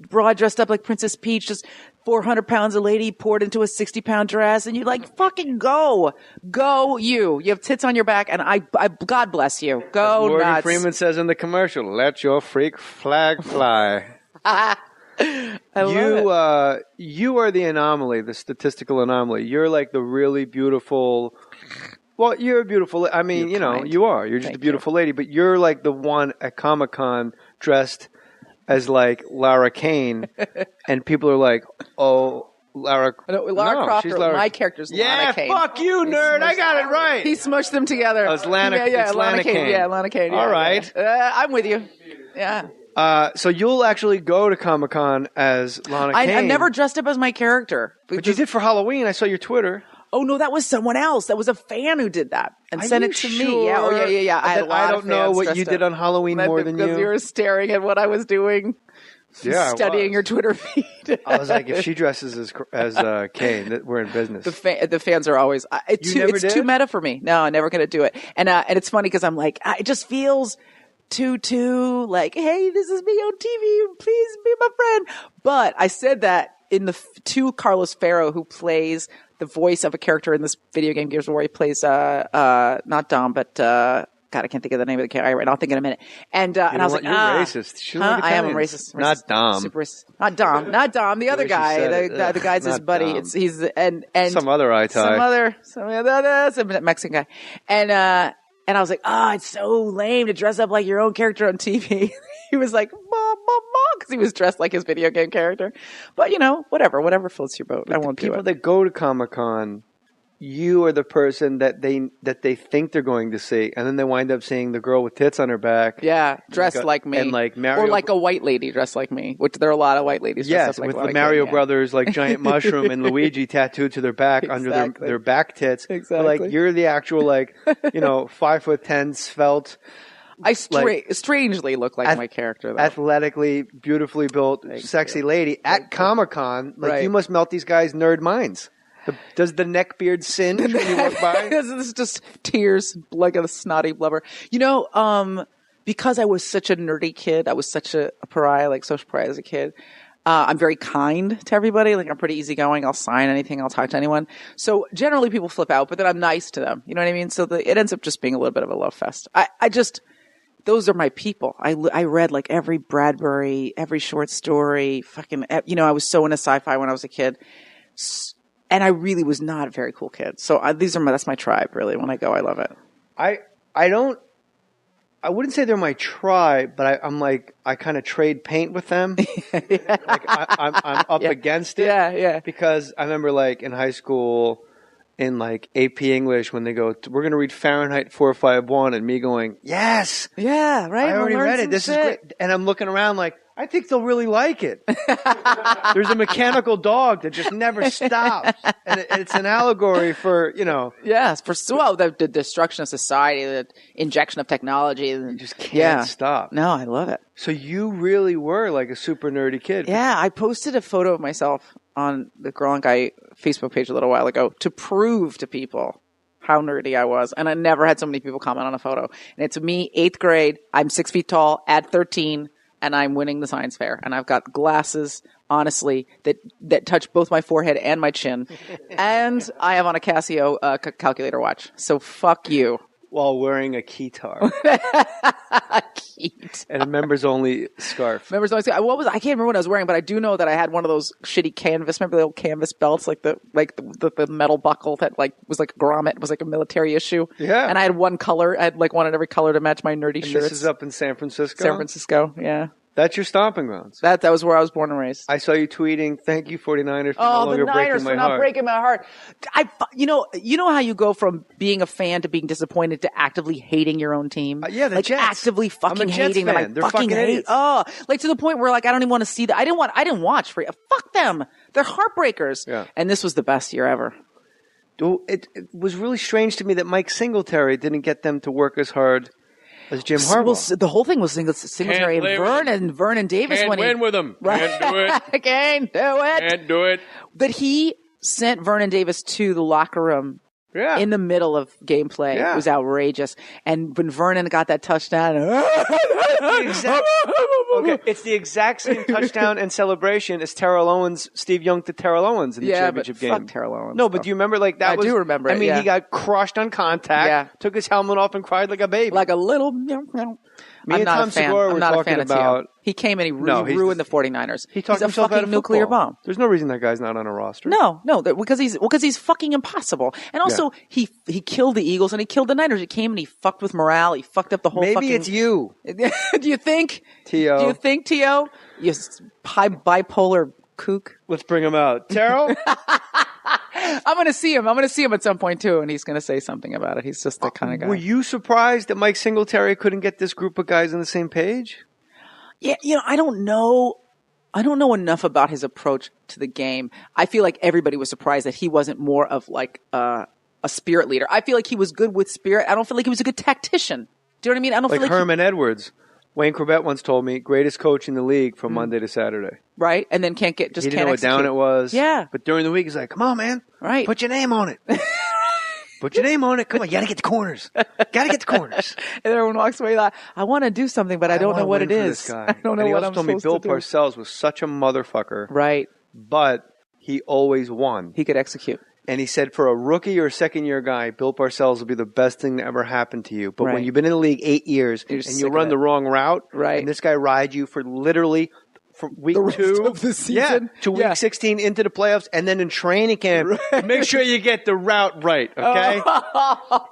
broad dressed up like Princess Peach, just 400 pounds of lady poured into a 60-pound dress, and you're like, fucking go you. You have tits on your back, and I God bless you. Go Morgan nuts. Freeman says in the commercial, "Let your freak flag fly." I love it. You are the anomaly, the statistical anomaly. You're like the really beautiful. Well, you're beautiful. I mean, you know, you are. You're just a beautiful lady, but you're like the one at Comic-Con dressed as like Lara Kane, and people are like, "Oh, Lara Croft. She's Lara. My character's Lana Kane. Yeah, fuck you, nerd. I got it right. He smushed them together. Oh, it's Lana. It's Lana Kane. Yeah, Lana Kane. Yeah, all right. Yeah. I'm with you. Yeah. So you'll actually go to Comic-Con as Lana Kane. I've never dressed up as my character. But you did for Halloween. I saw your Twitter. Oh, no, that was someone else. That was a fan who did that and sent it to me. Yeah, oh, yeah. I don't know what you did on Halloween more than you. Because you were staring at what I was doing. Yeah, studying your Twitter feed. I was like, if she dresses as Kane, we're in business. The fans are always it's too meta for me. No, I'm never going to do it. And it's funny because I'm like, it just feels too like, hey, this is me on TV. Please be my friend. But I said that in to Carlos Ferro, who plays the voice of a character in this video game Gears of War. He plays not Dom, but God, I can't think of the name of the character. Right, I'll think in a minute. And I was like, you're racist. I am a racist. Not Dom. Super racist. Not Dom. The other guy. The guy's his buddy. Dom. He's and some other some Mexican guy. And I was like, it's so lame to dress up like your own character on TV. He was like, mom, because he was dressed like his video game character. But whatever floats your boat. But I won't do it. People that go to Comic-Con, you are the person that they think they're going to see, and then they wind up seeing the girl with tits on her back. Yeah, dressed like me, and like Mario, or like a white lady dressed like me. Which there are a lot of white ladies. Dressed up like with the Mario Brothers like giant mushroom and Luigi tattooed to their back under their back tits. Exactly. But, like you're the actual 5'10" svelte. I strangely look like my character, though. Athletically, beautifully built, sexy lady at Comic-Con. You must melt these guys' nerd minds. Does the neck beard singe when you walk by? This is just tears, like a snotty blubber. Because I was such a nerdy kid, I was such a pariah, like social pariah as a kid. I'm very kind to everybody. Like I'm pretty easygoing. I'll sign anything. I'll talk to anyone. So generally people flip out, but then I'm nice to them. You know what I mean? So it ends up just being a little bit of a love fest. Those are my people. I read like every Bradbury, every short story, I was so into sci-fi when I was a kid. And I really was not a very cool kid. So that's my tribe, really. When I go, I love it. I wouldn't say they're my tribe, but I'm like, I kind of trade paint with them. Yeah. Like I'm up against it. Yeah. Because I remember like in high school, in like AP English, when they go, we're going to read Fahrenheit 451, and me going, yes. Yeah, right. I already read it. This is great. And I'm looking around like, I think they'll really like it. There's a mechanical dog that just never stops. And it's an allegory for, Yes, for the destruction of society, the injection of technology. You just can't stop. No, I love it. So you really were like a super nerdy kid. Yeah, I posted a photo of myself on the Girl and Guy Facebook page a little while ago to prove to people how nerdy I was. And I never had so many people comment on a photo. And it's me, 8th grade. I'm 6 feet tall at 13. And I'm winning the science fair. And I've got glasses, honestly, that touch both my forehead and my chin. And I have on a Casio calculator watch. So fuck you. While wearing a keytar. And a members-only scarf. Members-only scarf. I can't remember what I was wearing, but I do know that I had one of those shitty canvas, remember the old canvas belts, like the metal buckle that was like a grommet, was like a military issue. Yeah. And I had one color. I had like one in every color to match my nerdy shirts. This is up in San Francisco? San Francisco, yeah. That's your stomping grounds. That was where I was born and raised. I saw you tweeting, "Thank you, 49ers, for no longer breaking my heart." Oh, the Niners for not breaking my heart. You know how you go from being a fan to being disappointed to actively hating your own team? The Jets. Actively fucking hating them. They're fucking idiots. To the point where like I don't even want to see that. I didn't watch for fuck them. They're heartbreakers. Yeah. And this was the best year ever. It was really strange to me that Mike Singletary didn't get them to work as hard as Jim Harbaugh. Well, the whole thing was Singletary and Vernon Davis. Can't win with him. Can't do it. Can't do it. Can't do it. But he sent Vernon Davis to the locker room in the middle of gameplay. It was outrageous. And when Vernon got that touchdown, it's the exact same touchdown and celebration as Terrell Owens, Steve Young to Terrell Owens in the championship game. Fuck Terrell Owens. No, but do you remember that? I do remember. I mean, he got crushed on contact, took his helmet off and cried like a baby. Like a little... Me and Tom Segura were talking about... He came and he ruined the 49ers. He's a fucking nuclear bomb. There's no reason that guy's not on a roster. No, because he's fucking impossible. And also, he killed the Eagles and he killed the Niners. He came and he fucked with morale. He fucked up the whole Maybe it's you. Do you think? T.O. Do you think, T.O.? You bipolar kook. Let's bring him out. Terrell? I'm going to see him. I'm going to see him at some point, too, and he's going to say something about it. He's just that kind of guy. Were you surprised that Mike Singletary couldn't get this group of guys on the same page? Yeah, I don't know. I don't know enough about his approach to the game. I feel like everybody was surprised that he wasn't more of like a spirit leader. I feel like he was good with spirit. I don't feel like he was a good tactician. Do you know what I mean? I don't feel like Herman Edwards. Wayne Corbett once told me, greatest coach in the league from Monday to Saturday. Right, and then he didn't know what down it was. Yeah. But during the week, he's like, come on, man. Right. Put your name on it. Put your name on it. Come on, you got to get the corners. Got to get the corners. And everyone walks away like, I want to do something, but I don't know what it is. This guy. I don't know what I'm supposed to do. He also told me Bill Parcells was such a motherfucker. Right. But he always won. He could execute. And he said, for a rookie or a second-year guy, Bill Parcells will be the best thing to ever happen to you. But when you've been in the league 8 years and you run the wrong route, and this guy rides you for literally from week 2 of the season, to week 16 into the playoffs, and then in training camp, make sure you get the route right, okay?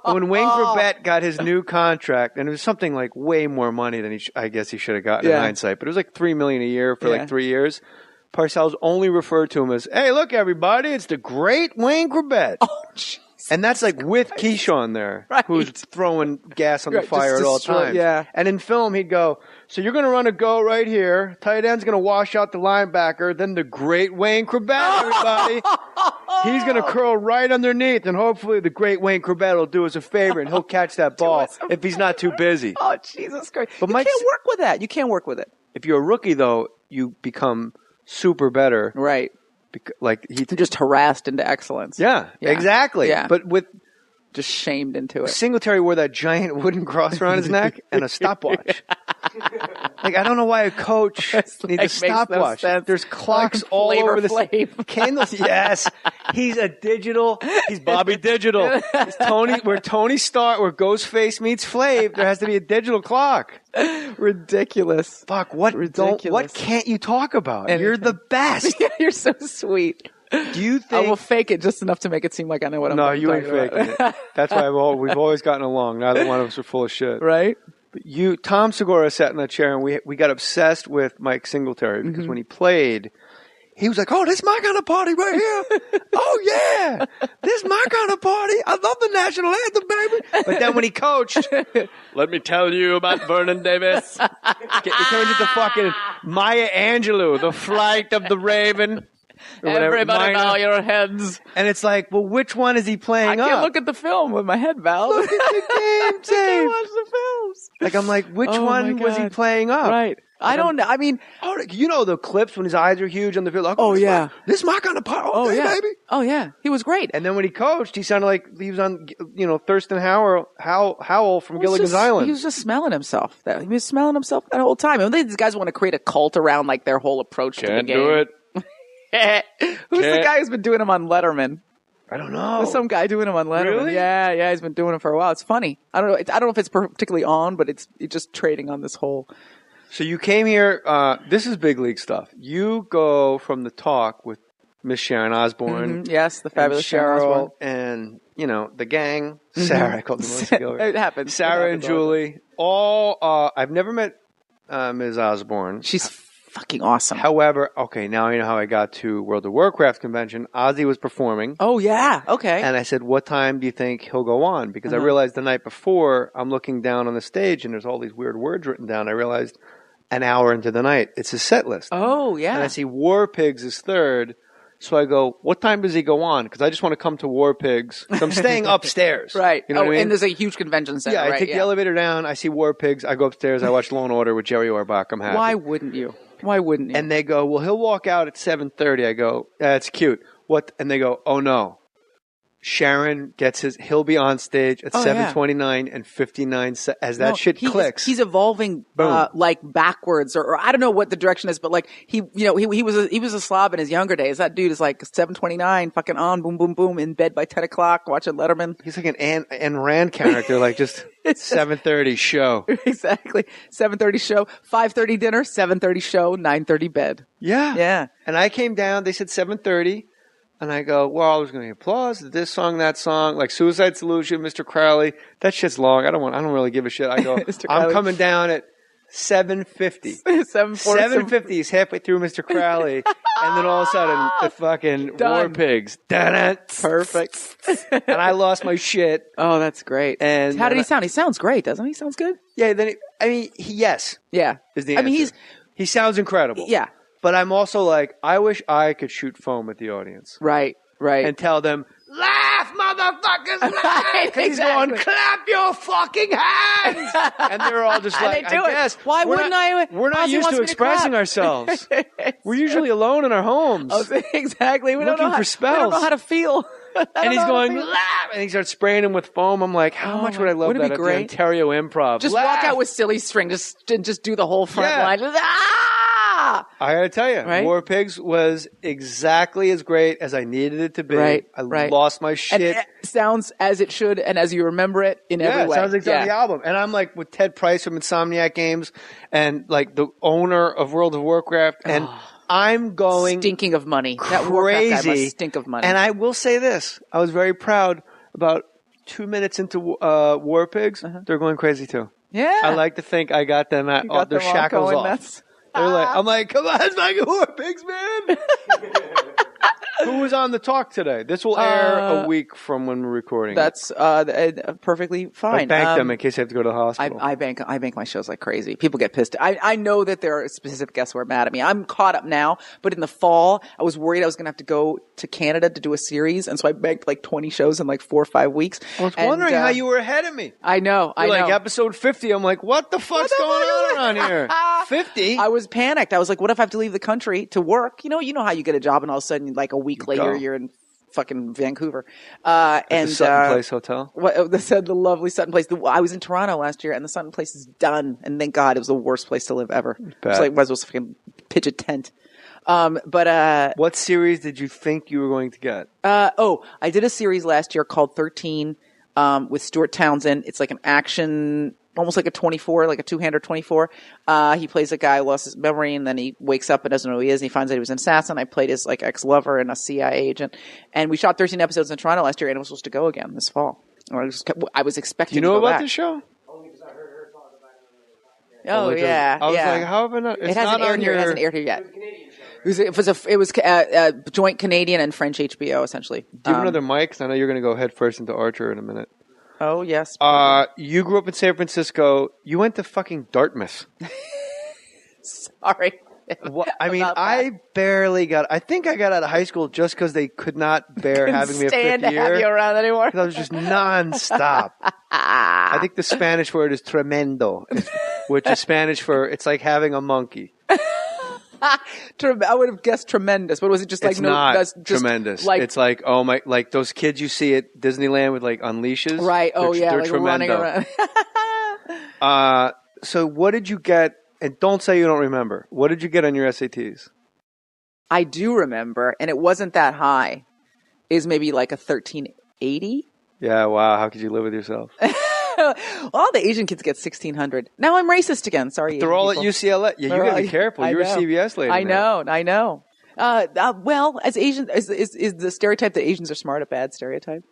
When Wayne Corbett got his new contract, and it was something like way more money than I guess he should have gotten in hindsight, but it was like $3 million a year for like 3 years. Parcells only referred to him as, hey, look, everybody, it's the great Wayne Corbett. Oh, jeez. And that's like with Keyshawn there, who's throwing gas on the fire at all times. Yeah. And in film, he'd go, so you're going to run a go right here. Tight end's going to wash out the linebacker. Then the great Wayne Corbett, everybody. He's going to curl right underneath, and hopefully the great Wayne Corbett will do us a favor, and he'll catch that ball if he's not too busy. Oh, Jesus Christ. But you can't work with that. You can't work with it. If you're a rookie, though, you become super better. Right. Like he just harassed into excellence. Yeah, exactly. Yeah. But with just shamed into it. Singletary wore that giant wooden cross around his neck and a stopwatch. Like, I don't know why a coach needs a stopwatch. No, there's clocks all over the candles. Yes, he's Bobby Digital. He's Tony. Where Ghostface meets Flav, there has to be a digital clock. Ridiculous. Fuck, what can't you talk about? You're the best. You're so sweet. Do you think I will fake it just enough to make it seem like I know what I'm talking about? No, you ain't faking it. That's why we've always gotten along. Neither one of us are full of shit. Right? But Tom Segura sat in that chair, and we got obsessed with Mike Singletary because when he played, he was like, oh, this is my kind of party right here. Oh, yeah. This is my kind of party. I love the national anthem, baby. But then when he coached, let me tell you about Vernon Davis. He turned into fucking Maya Angelou, the flight of the Raven. Everybody bow your heads. And it's like, well, which one is he playing up? I can't look at the film with my head bowed. Look at the game tape. I can't watch the films. Like, I'm like, which one was he playing up? Right. I don't know. I mean, you know the clips when his eyes are huge on the field. Like, this is my kind of part. Oh, yeah, baby. Oh yeah, he was great. And then when he coached, he sounded like he was on, Thurston Howell from Gilligan's Island. He was just smelling himself. He was smelling himself that whole time. I mean, these guys want to create a cult around like their whole approach to the game. Can't do it. Who's the guy who's been doing him on Letterman? I don't know. There's some guy doing him on Letterman. Really? Yeah, he's been doing it for a while. It's funny. I don't know if it's particularly on, but it's just trading on this whole. So you came here. This is big league stuff. You go from the talk with Miss Sharon Osbourne. Mm-hmm. Yes, the fabulous Sharon Osbourne. And, the gang. Sarah, I called them Melissa Gilbert. It happens. Sarah and Julie. I've never met Ms. Osbourne. She's fucking awesome. However, okay, now you know how I got to World of Warcraft convention. Ozzy was performing. Oh, yeah. Okay. And I said, what time do you think he'll go on? Because I realized the night before, I'm looking down on the stage, and there's all these weird words written down. I realized an hour into the night, it's his set list. Oh, yeah. And I see War Pigs is third. So I go, what time does he go on? Because I just want to come to War Pigs. So I'm staying upstairs. Right. You know what I mean? And there's a huge convention center. Yeah, I take the elevator down. I see War Pigs. I go upstairs. I watch Law and Order with Jerry Orbach. I'm happy. Why wouldn't you? And they go, well, he'll walk out at 7:30. I go, that's cute. What? And they go, oh, no. Sharon gets he'll be on stage at 7:29 and 59 as that shit clicks. He's evolving like backwards or I don't know what the direction is, but like he was a slob in his younger days. That dude is like 7:29 fucking on boom boom boom in bed by 10 o'clock watching Letterman. He's like an Ayn Rand character, like just 7:30 show. Exactly. 7:30 show, 5:30 dinner, 7:30 show, 9:30 bed. Yeah. Yeah. And I came down, they said 7:30. And I go, well, I was going to applause this song, that song, like Suicide Solution, Mr. Crowley. That shit's long. I don't really give a shit. I go, I'm coming down at 7:50. 7:50 is halfway through Mr. Crowley. And then all of a sudden, the fucking War Pigs. Perfect. And I lost my shit. Oh, that's great. And how did he sound? He sounds great, doesn't he? Sounds good? Yeah. Yes. Yeah. Is the answer. He sounds incredible. Yeah. But I'm also like, I wish I could shoot foam at the audience. Right. And tell them, laugh, motherfuckers, laugh! And he's going, clap your fucking hands! And they're all just like, I guess. Why wouldn't I? We're not used to expressing ourselves. We're usually alone in our homes. Oh, exactly. We don't know how to feel. And he's going, laugh! And he starts spraying him with foam. I'm like, how much would I love that at the Ontario Improv? Just walk out with silly string. Just do the whole front line. I gotta tell you, War Pigs was exactly as great as I needed it to be. I lost my shit. And it sounds as it should and as you remember it in every way. Yeah, it sounds like it's on the album. And I'm like with Ted Price from Insomniac Games and like the owner of World of Warcraft and I'm going stinking of money. Crazy. That Warcraft guy must stink of money. And I will say this. I was very proud about 2 minutes into War Pigs. They're going crazy too. Yeah. I like to think I got them at their shackles off. I'm like, come on, it's fucking War Pigs, man. Who was on the talk today? This will air a week from when we're recording. That's perfectly fine. I bank them in case I have to go to the hospital. I bank my shows like crazy. People get pissed. I know that there are specific guests who are mad at me. I'm caught up now, but in the fall, I was worried I was going to have to go to Canada to do a series, and so I banked like 20 shows in like 4 or 5 weeks. I was wondering how you were ahead of me. I know. Like episode 50. I'm like, what the fuck's going on around here? 50? I was panicked. I was like, what if I have to leave the country to work? You know how you get a job and all of a sudden, like a week later, you're in fucking Vancouver. And the Sutton Place Hotel? The lovely Sutton Place. I was in Toronto last year and the Sutton Place is done. And thank God it was the worst place to live ever. It was like, might as well fucking pitch a tent. What series did you think you were going to get? I did a series last year called 13 with Stuart Townsend. It's like an action, almost like a 24, like a two-hander 24. He plays a guy who lost his memory and then he wakes up and doesn't know who he is and he finds out he was an assassin. I played his like ex-lover and a CIA agent. And we shot 13 episodes in Toronto last year and it was supposed to go again this fall. I was expecting to go back. You know about this show? Only because I heard her talk about it. Oh, yeah. I was like, how have I not? It hasn't aired here. It hasn't aired here yet. It was joint Canadian and French HBO, essentially. Do you have another mic? 'Cause I know you're going to go head first into Archer in a minute. Oh, yes. You grew up in San Francisco. You went to fucking Dartmouth. Sorry. I mean, I think I got out of high school just because they could not bear having me a fifth year. Stand to have you around anymore. I was just nonstop. I think the Spanish word is tremendo, which is Spanish for it's like having a monkey. I would have guessed tremendous, but was it just like it's not tremendous? Like, it's like like those kids you see at Disneyland with like on leashes, right? Oh yeah, they're like tremendo. running around. So what did you get? And don't say you don't remember. What did you get on your SATs? I do remember, and it wasn't that high. It was maybe like a 1380. Yeah, wow. How could you live with yourself? All the Asian kids get 1600. Now I'm racist again. Sorry, they're all people. At UCLA. Yeah, you gotta be careful. You're a CBS lady. I know. Well, as Asian, is the stereotype that Asians are smart a bad stereotype?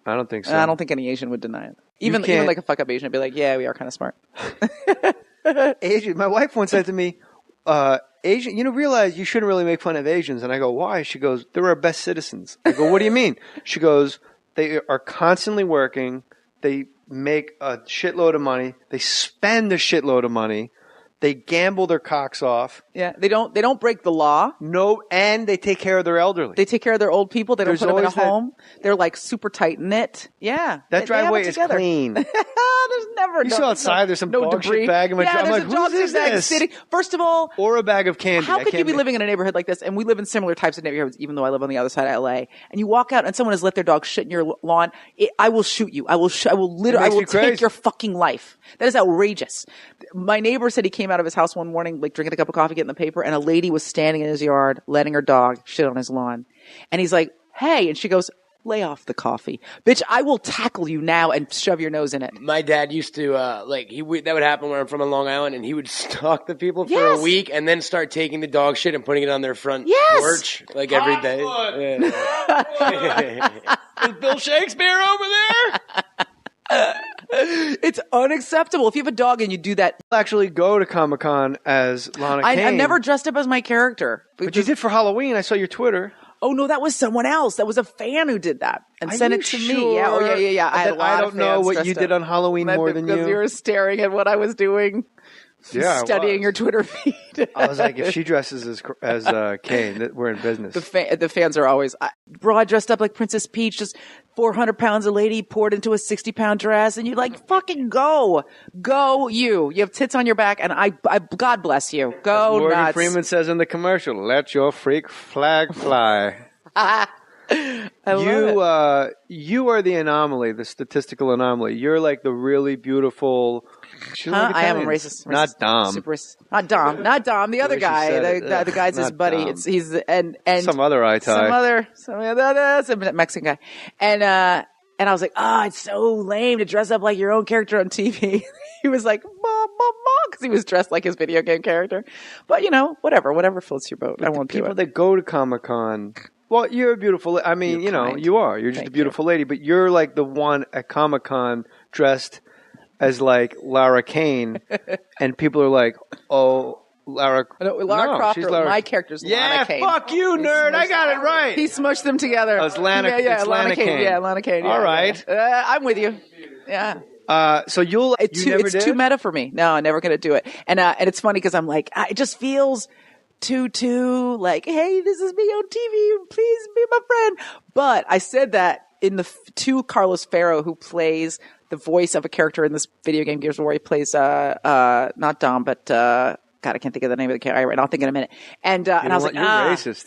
I don't think so. I don't think any Asian would deny it. Even like a fuck up Asian would be like, yeah, we are kind of smart. Asian. My wife once said to me, Asian, realize you shouldn't really make fun of Asians. And I go, why? She goes, they're our best citizens. I go, what do you mean? She goes, they are constantly working. They make a shitload of money. They spend a shitload of money. They gamble their cocks off. Yeah, they don't break the law. No, and they take care of their elderly. They take care of their old people. They don't put them in a home. They're like super tight knit. Yeah, that driveway is clean. There's never. You saw outside. There's some dog shit bag in my driveway. I'm like, who's this? Sitting. First of all, or a bag of candy. How could you be living in a neighborhood like this? And we live in similar types of neighborhoods, even though I live on the other side of LA. And you walk out and someone has let their dog shit in your lawn. I will shoot you. I will take your fucking life. That is outrageous. My neighbor said he came out of his house one morning, like drinking a cup of coffee, getting the paper, and a lady was standing in his yard, letting her dog shit on his lawn. And he's like, hey, and she goes, lay off the coffee. Bitch, I will tackle you now and shove your nose in it. My dad used to, that would happen when I'm from Long Island, and he would stalk the people for a week and then start taking the dog shit and putting it on their front porch, like every day. Yeah. Is Bill Shakespeare over there? It's unacceptable. If you have a dog and you do that. I'll actually go to Comic-Con as Lana Kane. I've never dressed up as my character. But you did for Halloween. I saw your Twitter. Oh, no, that was someone else. That was a fan who did that and sent it to me. Yeah, yeah. I don't know what you did on Halloween more than you. Because you were staring at what I was doing. Yeah, studying your Twitter feed. I was like, if she dresses as Kane, we're in business. The fans are always broad dressed up like Princess Peach, just 400 pounds a lady poured into a 60-pound dress, and you're like, fucking go you. You have tits on your back, and I God bless you. Go Morgan nuts. Freeman says in the commercial, "Let your freak flag fly." You are the anomaly, the statistical anomaly. You're like the really beautiful. I am a racist. Not Dom. Super racist. Not Dom. The other guy. The guy's his buddy. He's and some other some Mexican guy. And I was like, it's so lame to dress up like your own character on TV. He was like, because he was dressed like his video game character. But whatever floats your boat. But I won't do it. People that go to Comic-Con. Well, you're a beautiful. I mean, you are. You're just a beautiful lady. But you're like the one at Comic-Con dressed as like Lara Kane, and people are like, "Oh, Lara Croft." My character's Lana Kane. Yeah, fuck you, nerd. I got it right. He smushed them together. Oh, it's Lana. Yeah, Lana Kane. Yeah, Lana Kane. Yeah, all right, I'm with you. Yeah. So it's too meta for me. No, I'm never gonna do it. And it's funny because I'm like, it just feels too like, hey, this is me on TV. Please be my friend. But I said that in to Carlos Ferro, who plays the voice of a character in this video game Gears of War. He plays not Dom, but God, I can't think of the name of the character right now. I'll think in a minute. And I was like, you're racist.